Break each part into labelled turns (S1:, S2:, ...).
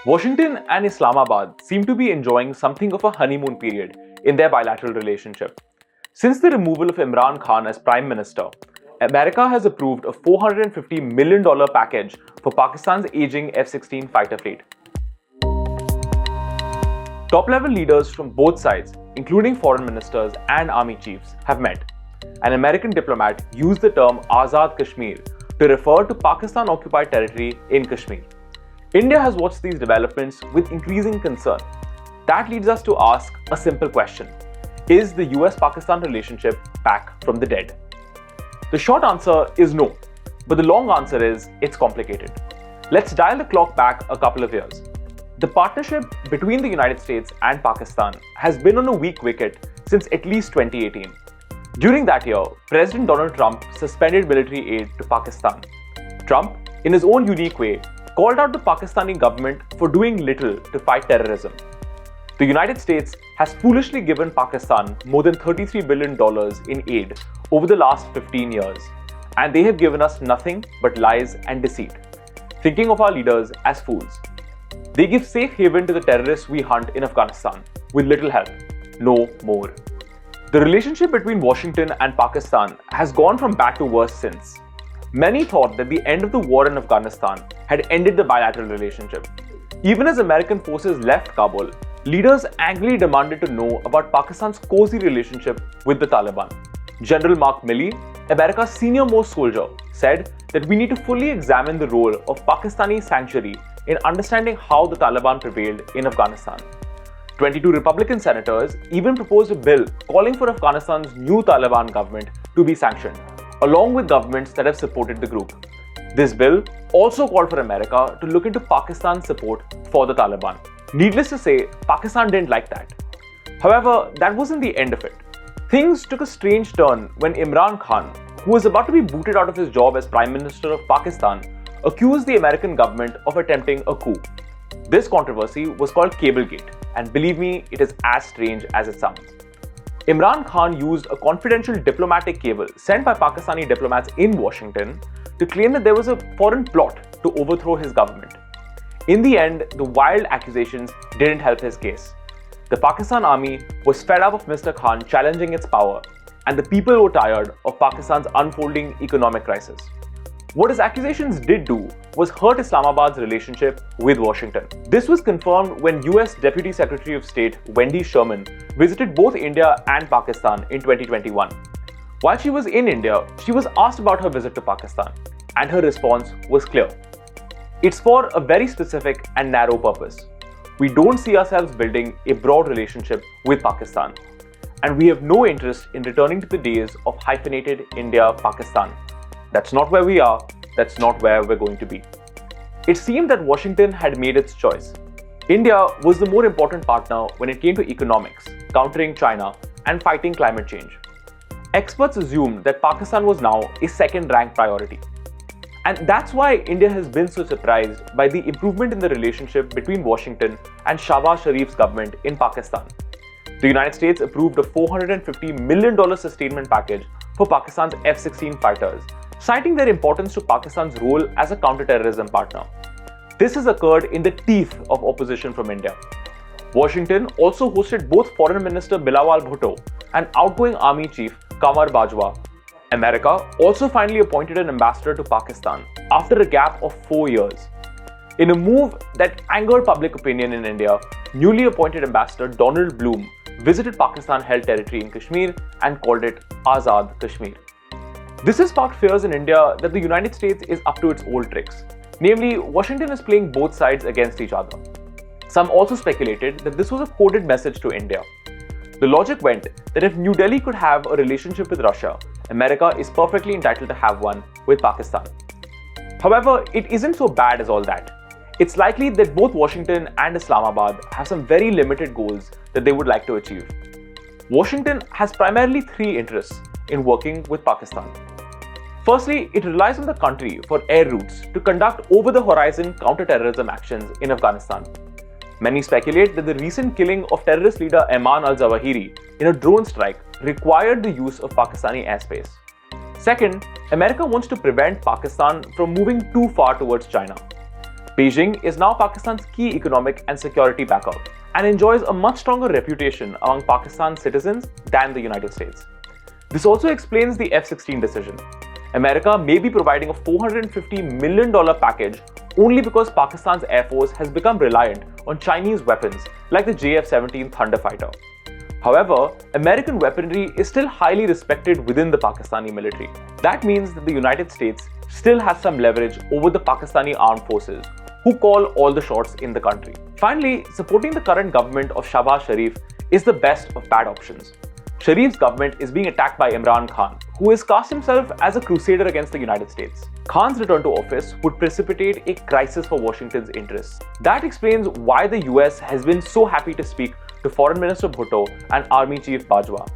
S1: Washington and Islamabad seem to be enjoying something of a honeymoon period in their bilateral relationship. Since the removal of Imran Khan as Prime Minister, America has approved a $450 million package for Pakistan's aging F-16 fighter fleet. Top-level leaders from both sides, including foreign ministers and army chiefs, have met. An American diplomat used the term Azad Kashmir to refer to Pakistan-occupied territory in Kashmir. India has watched these developments with increasing concern. That leads us to ask a simple question. Is the US-Pakistan relationship back from the dead? The short answer is no, but the long answer is it's complicated. Let's dial the clock back a couple of years. The partnership between the United States and Pakistan has been on a weak wicket since at least 2018. During that year, President Donald Trump suspended military aid to Pakistan. Trump, in his own unique way, called out the Pakistani government for doing little to fight terrorism. The United States has foolishly given Pakistan more than $33 billion in aid over the last 15 years, and they have given us nothing but lies and deceit, thinking of our leaders as fools. They give safe haven to the terrorists we hunt in Afghanistan with little help, no more. The relationship between Washington and Pakistan has gone from bad to worse since. Many thought that the end of the war in Afghanistan had ended the bilateral relationship. Even as American forces left Kabul, leaders angrily demanded to know about Pakistan's cozy relationship with the Taliban. General Mark Milley, America's senior-most soldier, said that we need to fully examine the role of Pakistani sanctuary in understanding how the Taliban prevailed in Afghanistan. 22 Republican senators even proposed a bill calling for Afghanistan's new Taliban government to be sanctioned, along with governments that have supported the group. This bill also called for America to look into Pakistan's support for the Taliban. Needless to say, Pakistan didn't like that. However, that wasn't the end of it. Things took a strange turn when Imran Khan, who was about to be booted out of his job as Prime Minister of Pakistan, accused the American government of attempting a coup. This controversy was called Cablegate, and believe me, it is as strange as it sounds. Imran Khan used a confidential diplomatic cable sent by Pakistani diplomats in Washington to claim that there was a foreign plot to overthrow his government. In the end, the wild accusations didn't help his case. The Pakistan army was fed up of Mr. Khan challenging its power, and the people were tired of Pakistan's unfolding economic crisis. What his accusations did do was hurt Islamabad's relationship with Washington. This was confirmed when US Deputy Secretary of State Wendy Sherman visited both India and Pakistan in 2021. While she was in India, she was asked about her visit to Pakistan, and her response was clear. It's for a very specific and narrow purpose. We don't see ourselves building a broad relationship with Pakistan, and we have no interest in returning to the days of hyphenated India-Pakistan. That's not where we are, that's not where we're going to be. It seemed that Washington had made its choice. India was the more important partner when it came to economics, countering China, and fighting climate change. Experts assumed that Pakistan was now a second-rank priority. And that's why India has been so surprised by the improvement in the relationship between Washington and Shahbaz Sharif's government in Pakistan. The United States approved a $450 million sustainment package for Pakistan's F-16 fighters, citing their importance to Pakistan's role as a counter-terrorism partner. This has occurred in the teeth of opposition from India. Washington also hosted both Foreign Minister Bilawal Bhutto and outgoing Army Chief Qamar Bajwa. America also finally appointed an ambassador to Pakistan after a gap of 4 years. In a move that angered public opinion in India, newly appointed Ambassador Donald Bloom visited Pakistan-held territory in Kashmir and called it Azad Kashmir. This has sparked fears in India that the United States is up to its old tricks. Namely, Washington is playing both sides against each other. Some also speculated that this was a coded message to India. The logic went that if New Delhi could have a relationship with Russia, America is perfectly entitled to have one with Pakistan. However, it isn't so bad as all that. It's likely that both Washington and Islamabad have some very limited goals that they would like to achieve. Washington has primarily 3 interests in working with Pakistan. Firstly, it relies on the country for air routes to conduct over-the-horizon counter-terrorism actions in Afghanistan. Many speculate that the recent killing of terrorist leader Ayman al-Zawahiri in a drone strike required the use of Pakistani airspace. Second, America wants to prevent Pakistan from moving too far towards China. Beijing is now Pakistan's key economic and security backer and enjoys a much stronger reputation among Pakistan's citizens than the United States. This also explains the F-16 decision. America may be providing a $450 million package only because Pakistan's Air Force has become reliant on Chinese weapons like the JF-17 Thunder fighter. However, American weaponry is still highly respected within the Pakistani military. That means that the United States still has some leverage over the Pakistani armed forces, who call all the shots in the country. Finally, supporting the current government of Shahbaz Sharif is the best of bad options. Sharif's government is being attacked by Imran Khan, who has cast himself as a crusader against the United States. Khan's return to office would precipitate a crisis for Washington's interests. That explains why the US has been so happy to speak to Foreign Minister Bhutto and Army Chief Bajwa.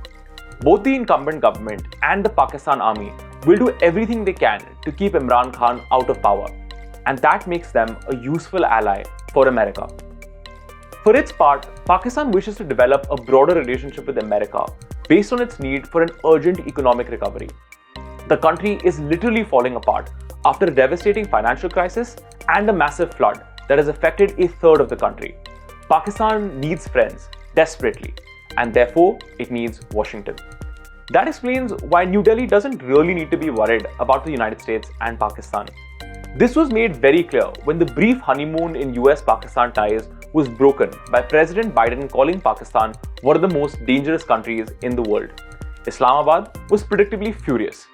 S1: Both the incumbent government and the Pakistan Army will do everything they can to keep Imran Khan out of power, and that makes them a useful ally for America. For its part, Pakistan wishes to develop a broader relationship with America based on its need for an urgent economic recovery. The country is literally falling apart after a devastating financial crisis and a massive flood that has affected a third of the country. Pakistan needs friends desperately, and therefore it needs Washington. That explains why New Delhi doesn't really need to be worried about the United States and Pakistan. This was made very clear when the brief honeymoon in US-Pakistan ties was broken by President Biden calling Pakistan one of the most dangerous countries in the world. Islamabad was predictably furious.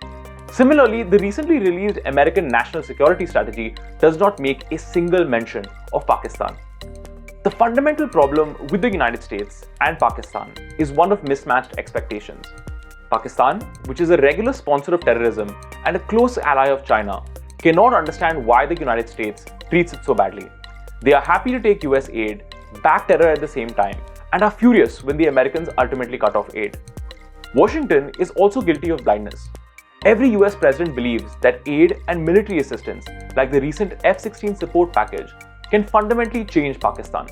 S1: Similarly, the recently released American National Security Strategy does not make a single mention of Pakistan. The fundamental problem with the United States and Pakistan is one of mismatched expectations. Pakistan, which is a regular sponsor of terrorism and a close ally of China, cannot understand why the United States treats it so badly. They are happy to take US aid, back terror at the same time, and are furious when the Americans ultimately cut off aid. Washington is also guilty of blindness. Every US president believes that aid and military assistance, like the recent F-16 support package, can fundamentally change Pakistan.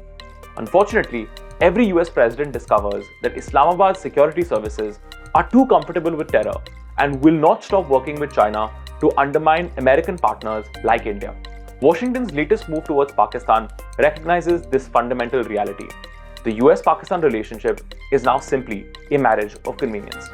S1: Unfortunately, every US president discovers that Islamabad's security services are too comfortable with terror and will not stop working with China to undermine American partners like India. Washington's latest move towards Pakistan recognizes this fundamental reality. The US-Pakistan relationship is now simply a marriage of convenience.